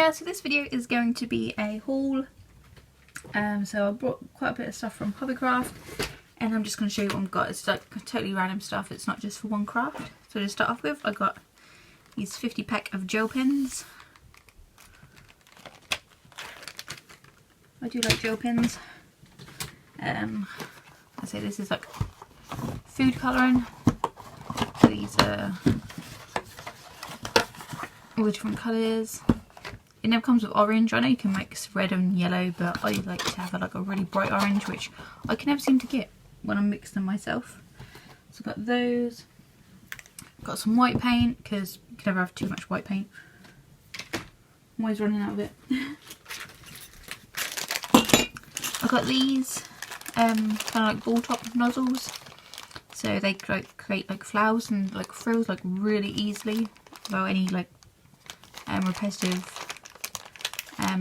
yeah, so this video is going to be a haul. So I brought quite a bit of stuff from HobbyCraft, and I'm just going to show you what I've got. It's like totally random stuff, it's not just for one craft. So to start off with, I got these 50 pack of gel pens. I do like gel pens. I say this is like food colouring. So these are all the different colours. It never comes with orange. I know you can mix red and yellow, but I like to have like a really bright orange, which I can never seem to get when I mix them myself. So I've got those. Got some white paint, because you can never have too much white paint. I'm always running out of it. I've got these kind of like ball top nozzles. So they like create like flowers and like frills like really easily without any like repetitive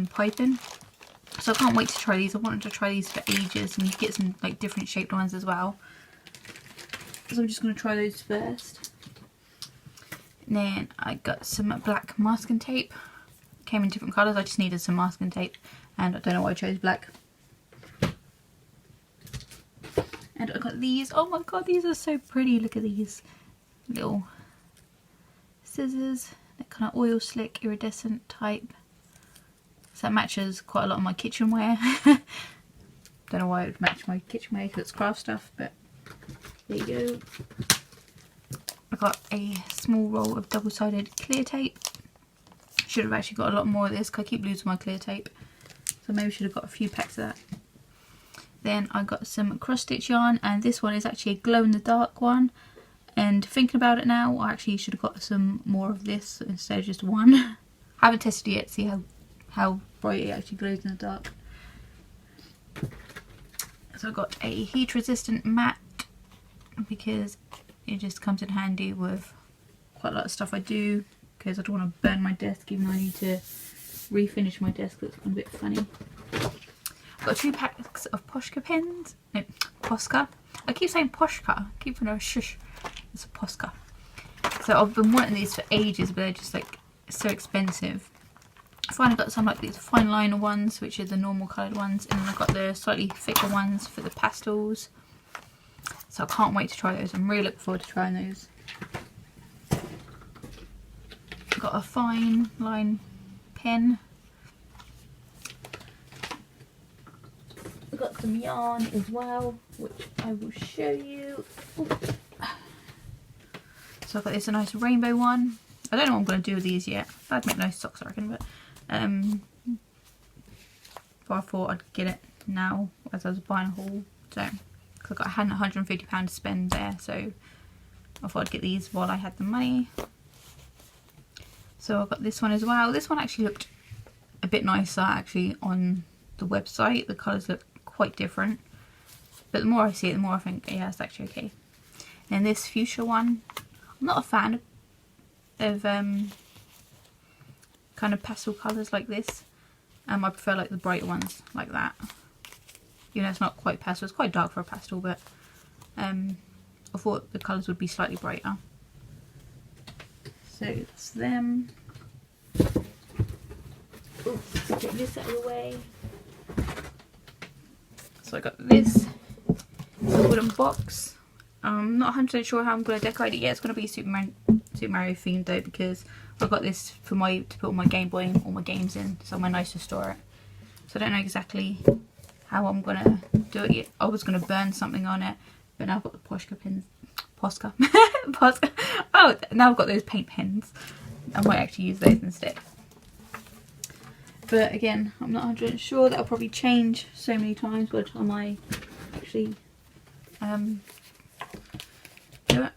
piping. So I can't wait to try these. I wanted to try these for ages, and you get some like different shaped ones as well. So I'm just going to try those first. And then I got some black masking tape. Came in different colours. I just needed some masking tape, and I don't know why I chose black. And I got these. Oh my god, these are so pretty. Look at these little scissors. They're kind of oil slick, iridescent type. So that matches quite a lot of my kitchenware. Don't know why it would match my kitchenware because it's craft stuff, but there you go. I got a small roll of double-sided clear tape. Should have actually got a lot more of this because I keep losing my clear tape. So maybe should have got a few packs of that. Then I got some cross stitch yarn, and this one is actually a glow in the dark one. And thinking about it now, I actually should have got some more of this instead of just one. I haven't tested it yet to see how bright it actually glows in the dark. So I got a heat resistant mat because it just comes in handy with quite a lot of stuff I do, because I don't want to burn my desk even though I need to refinish my desk. That's gone a bit funny. Got 2 packs of Posca pens. No, Posca. I keep saying Poshka. I keep saying shush. It's a Posca. So I've been wanting these for ages, but they're just like so expensive. I finally got some like these fine liner ones, which are the normal coloured ones, and then I've got the slightly thicker ones for the pastels. So I can't wait to try those. I'm really looking forward to trying those. Got a fine line pen. I've got some yarn as well, which I will show you. Ooh. So I've got this a nice rainbow one. I don't know what I'm going to do with these yet. I'd make nice socks, I reckon, but I thought I'd get it now as I was buying a haul. So, because I had £150 to spend there, so I thought I'd get these while I had the money. So I've got this one as well. This one actually looked a bit nicer actually on the website. The colours look quite different, but the more I see it, the more I think, yeah, it's actually okay. And this fuchsia one, I'm not a fan of kind of pastel colours like this. I prefer like the bright ones like that. You know, it's not quite pastel, it's quite dark for a pastel, but I thought the colours would be slightly brighter. So it's them. Ooh, get this out of the way. So I got this. It's a wooden box. I'm not 100% sure how I'm going to decorate it yet. It's going to be Super Mario themed though, because I got this for to put all my Game Boy and all my games in, somewhere nice to store it. So I don't know exactly how I'm going to do it yet. I was going to burn something on it, but now I've got the Posca pins. Posca. Posca. Oh, now I've got those paint pens. I might actually use those instead. But again, I'm not 100% sure. That'll probably change so many times by the time I actually do it.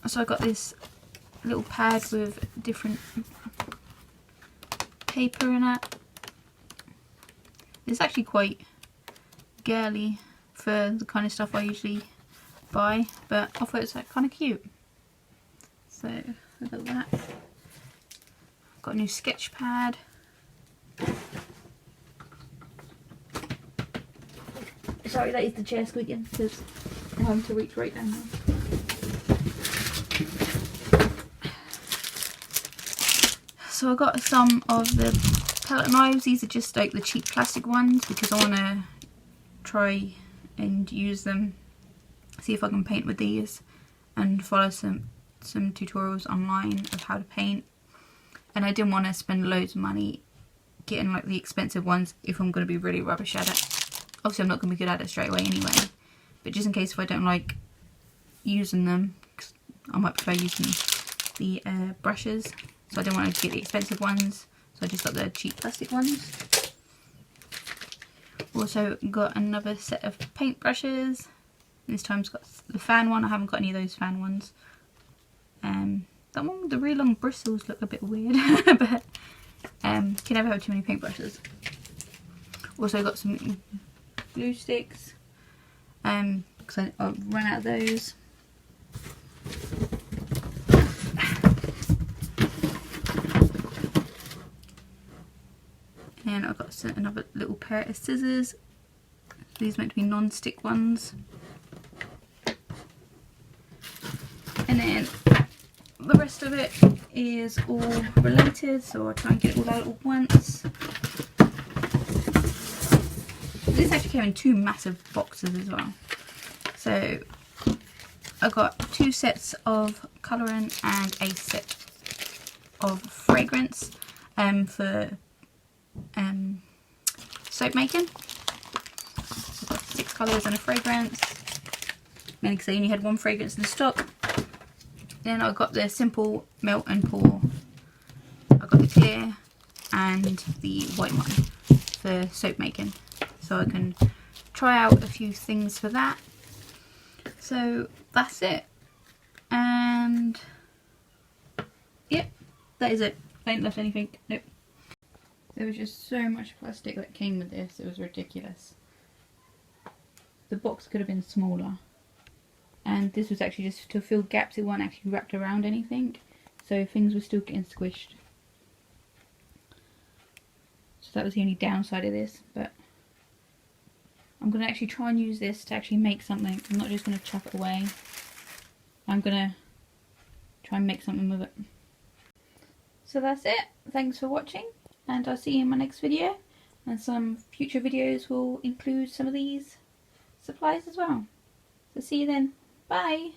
So I got this little pad with different paper in it. It's actually quite girly for the kind of stuff I usually buy, but I thought it was like kind of cute. So I got that. Got a new sketch pad. Sorry, that is the chair squeaking because I'm having to reach right down now. So I got some of the palette knives. These are just like the cheap plastic ones because I want to try and use them, see if I can paint with these and follow some tutorials online of how to paint. And I didn't want to spend loads of money getting like the expensive ones if I'm going to be really rubbish at it. Obviously I'm not going to be good at it straight away anyway, but just in case if I don't like using them, I might prefer using the brushes. So I didn't want to get the expensive ones, so I just got the cheap plastic ones. Also got another set of paint brushes. This time's got the fan one. I haven't got any of those fan ones. That one with the really long bristles look a bit weird, but can never have too many paintbrushes. Also got some glue sticks, because I've run out of those. And I've got another little pair of scissors. These are meant to be non-stick ones. And then the rest of it is all related, so I'll try and get it all out at once. This actually came in 2 massive boxes as well. So I got 2 sets of colouring and a set of fragrance for soap making. So I've got 6 colours and a fragrance, mainly because I only had 1 fragrance in stock. Then I got the simple melt and pour. I got the clear and the white one for soap making, so I can try out a few things for that. So that's it, and yep, that is it. I ain't left anything. Nope. There was just so much plastic that came with this, it was ridiculous. The box could have been smaller. And this was actually just to fill gaps, it wasn't actually wrapped around anything. So things were still getting squished. So that was the only downside of this, but I'm going to actually try and use this to actually make something. I'm not just going to chuck it away. I'm going to try and make something with it. So that's it. Thanks for watching, and I'll see you in my next video. And some future videos will include some of these supplies as well. So see you then. Bye!